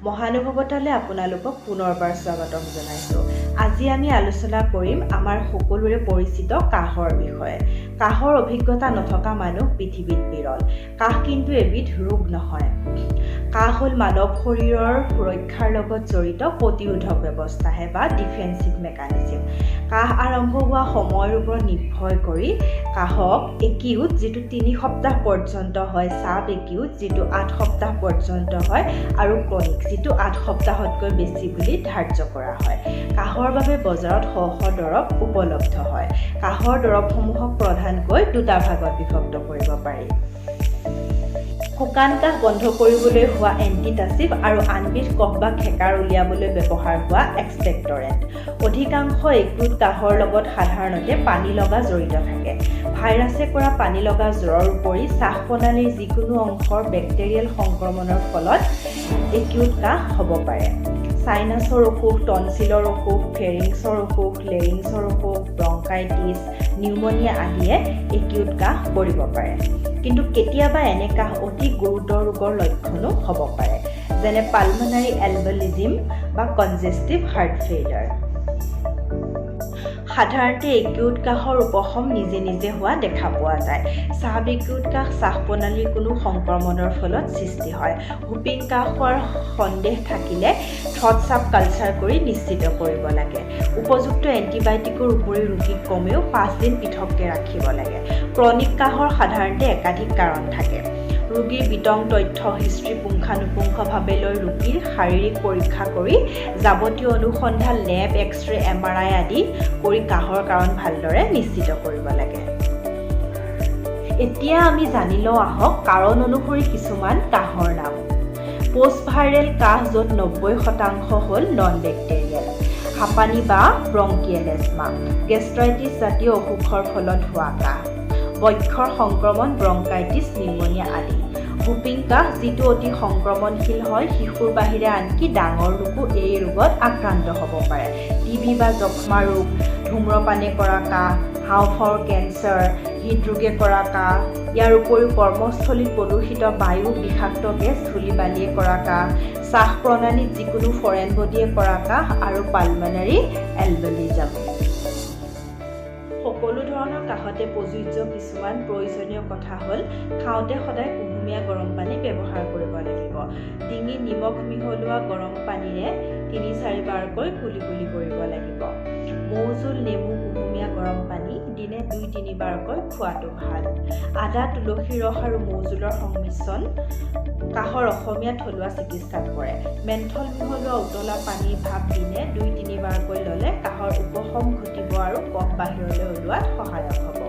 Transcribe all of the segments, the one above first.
মহানুভৱতালৈ আপোনালোকক পুনৰবাৰ স্বাগতম জনাইছোঁ। আজি আমি আলোচনা কৰিম আমাৰ সকলোৰে পৰিচিত কাহৰ বিষয়ে। কাহৰ অভিজ্ঞতা নথকা মানুহ পৃথিৱীত বিৰল। কাহ কিন্তু এবিধ ৰোগ নহয়। কাহ হ'ল মানৱ শৰীৰৰ সুৰক্ষাৰ লগত জড়িত প্ৰতিৰোধক ব্যৱস্থাহে বা ডিফেন্সিভ মেকানিজিম। কাহ আৰম্ভ হোৱা সময়ৰ ওপৰত নিৰ্ভৰ কৰি কাহক একিউট যিটো 3 সপ্তাহ পৰ্যন্ত হয়, সাব একিউট যিটো 8 সপ্তাহ পৰ্যন্ত হয় আৰু ক্ৰনিক যিটো 8 সপ্তাহতকৈ বেছি বুলি ধাৰ্য কৰা হয়। কাহৰ বাবে বজাৰত শ শ দৰৱ উপলব্ধ হয়। কাহৰ দৰৱসমূহক প্ৰধানকৈ দুটা ভাগত বিভক্ত কৰিব পাৰি। শুকান কাহ বন্ধ কৰিবলৈ হোৱা এণ্টিটাচিভ আৰু আনবিধ কফ বা খেকাৰ উলিয়াবলৈ ব্যৱহাৰ হোৱা এক্সপেক্টৰেণ্ট। অধিকাংশ একিউট কাহৰ লগত সাধাৰণতে পানী লগা জড়িত থাকে। ভাইৰাছে কৰা পানী লগা জ্বৰৰ উপৰি শ্বাস প্ৰণালীৰ যিকোনো অংশৰ বেক্টেৰিয়েল সংক্ৰমণৰ ফলত একিউট কাহ হ'ব পাৰে। সাইনাছৰ অসুখ, টনচিলৰ অসুখ, ফেৰিংছৰ অসুখ, লেৰিংছৰ অসুখ, ব্ৰংকাইটিছ, নিউমনিয়া আদিয়ে একিউট কাহ কৰিব পাৰে। কিন্তু কেতিয়াবা এনে কাহ অতি গুৰুতৰ ৰোগৰ লক্ষণো হ'ব পাৰে, যেনে পালমোনাৰী এলবলিজিম বা কনজেষ্টিভ হাৰ্ট ফেইলাৰ। সাধাৰণতে একিউট কাহৰ উপশম নিজে নিজে হোৱা দেখা পোৱা যায়। সাব একিউট কাহ শ্বাস প্ৰণালীৰ কোনো সংক্ৰমণৰ ফলত সৃষ্টি হয়। হুপিং কাহ হোৱাৰ সন্দেহ থাকিলে থ্ৰট চাপ কালচাৰ কৰি নিশ্চিত কৰিব লাগে। উপযুক্ত এণ্টিবায়'টিকৰ উপৰি ৰোগীক কমেও 5 দিন পৃথককৈ ৰাখিব লাগে। ক্ৰনিক কাহৰ সাধাৰণতে একাধিক কাৰণ থাকে। ৰোগীৰ বিতং তথ্য হিষ্ট্ৰী পুংখানুপুংখভাৱে লৈ ৰোগীৰ শাৰীৰিক পৰীক্ষা কৰি যাৱতীয় অনুসন্ধান লেব, এক্সৰে, MRI আদি কৰি কাহৰ কাৰণ ভালদৰে নিশ্চিত কৰিব লাগে। এতিয়া আমি জানি লওঁ আহক কাৰণ অনুসৰি কিছুমান কাহৰ নাম। পোষ্ট ভাইৰেল কাহ, য'ত 90% হ'ল নন বেক্টেৰিয়েল। হাঁপানি বা ব্ৰংকিয়েল এজমা, গেষ্ট্ৰাইটিছ জাতীয় অসুখৰ ফলত হোৱা কাহ। বক্ষৰ সংক্ৰমণ, ব্ৰংকাইটিছ, নিউমনিয়া আদি। হুপিং কাহ, যিটো অতি সংক্ৰমণশীল হয়, শিশুৰ বাহিৰে আনকি ডাঙৰ লোকো এই ৰোগত আক্ৰান্ত হ'ব পাৰে। TB বা যক্ষ্মা ৰোগ, ধূম্ৰপানে কৰা কাহ, হাঁওফাঁওৰ কেঞ্চাৰ, হৃদৰোগে কৰা কাহ। ইয়াৰ উপৰিও কৰ্মস্থলীত প্ৰদূষিত বায়ু, বিষাক্ত গেছ, ধূলি বালিয়ে কৰা কাহ, শ্বাস প্ৰণালীত যিকোনো ফৰেন বডিয়ে কৰা কাহ আৰু পালমোনাৰী এলবলিজম। সকলো ধৰণৰ কাহতে প্ৰযোজ্য কিছুমান প্ৰয়োজনীয় কথা হ'ল খাওঁতে সদায় কুহুমীয়া গৰম পানী ব্যৱহাৰ কৰিব লাগিব। ডিঙিত নিমখ মিহলোৱা গৰম পানীৰে 3-4 বাৰকৈ কুলি কৰিব লাগিব। মৌ জোল, নেমু, কুহুমীয়া গৰম পানী দিনে 2-3 বাৰকৈ খোৱাটো ভাল। আদা, তুলসী ৰস আৰু মৌ জোলৰ সংমিশ্ৰণ কাহৰ অসমীয়া থলুৱা চিকিৎসাত কৰে। মেন্থল মিহলোৱা উতলা পানীৰ ভাপ দিনে 2-3 বাৰকৈ ল'লে কাহৰ উপশম ঘটিব আৰু কফ বাহিৰলৈ ওলোৱাত সহায়ক হ'ব।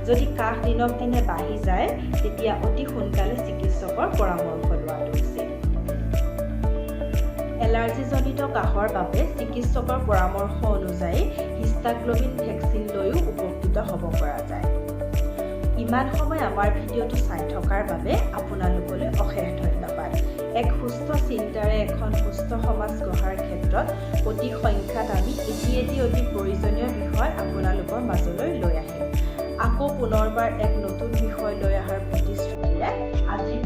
যদি কাহ দিনক দিনে বাঢ়ি যায়, তেতিয়া অতি সোনকালে চিকিৎসকৰ পৰামৰ্শ লোৱাটো উচিত। এলাৰ্জিজনিত কাহৰ বাবে চিকিৎসকৰ পৰামৰ্শ অনুযায়ী হিষ্টাগ্লবিন ভেকচিন লৈও উপকৃত হ'ব পৰা যায়। ইমান সময় আমাৰ ভিডিঅ'টো চাই থকাৰ বাবে আপোনালোকলৈ অশেষ ধন্যবাদ। এক সুস্থ চিন্তাৰে এখন সুস্থ সমাজ গঢ়াৰ ক্ষেত্ৰত অতি সংখ্যাত আমি এটি অতি প্ৰয়োজনীয় বিষয় আপোনালোকৰ মাজলৈ লৈ আহিম। আকৌ পুনৰবাৰ এক নতুন বিষয় লৈ অহাৰ প্ৰতিশ্ৰুতিৰে আজি